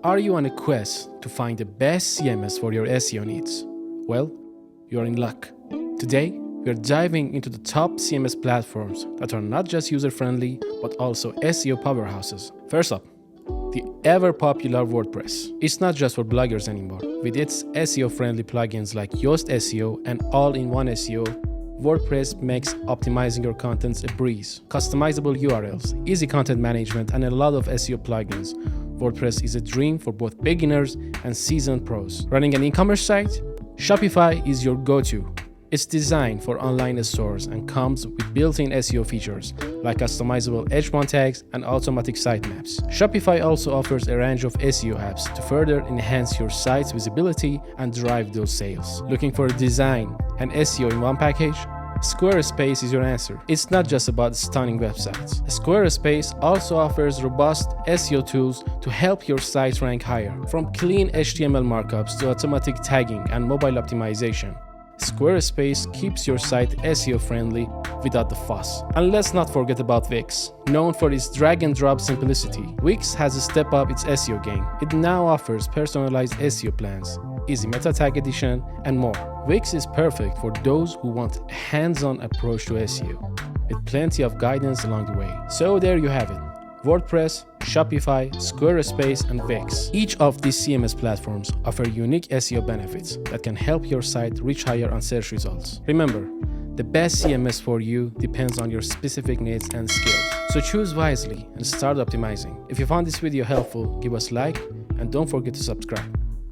Are you on a quest to find the best CMS for your SEO needs? Well, you're in luck. Today, we're diving into the top CMS platforms that are not just user-friendly, but also SEO powerhouses. First up, the ever-popular WordPress. It's not just for bloggers anymore. With its SEO-friendly plugins like Yoast SEO and All-in-One SEO, WordPress makes optimizing your content a breeze. Customizable URLs, easy content management, and a lot of SEO plugins. WordPress is a dream for both beginners and seasoned pros. Running an e-commerce site? Shopify is your go-to. It's designed for online stores and comes with built-in SEO features like customizable H1 tags and automatic sitemaps. Shopify also offers a range of SEO apps to further enhance your site's visibility and drive those sales. Looking for design and SEO in one package? Squarespace is your answer. It's not just about stunning websites. Squarespace also offers robust SEO tools to help your site rank higher. From clean HTML markups to automatic tagging and mobile optimization, Squarespace keeps your site SEO friendly without the fuss. And let's not forget about Wix. Known for its drag and drop simplicity, Wix has stepped up its SEO game. It now offers personalized SEO plans, easy meta tag edition, and more. Wix is perfect for those who want a hands-on approach to SEO, with plenty of guidance along the way. So there you have it. WordPress, Shopify, Squarespace, and Wix. Each of these CMS platforms offer unique SEO benefits that can help your site reach higher on search results. Remember, the best CMS for you depends on your specific needs and skills. So choose wisely and start optimizing. If you found this video helpful, give us a like and don't forget to subscribe.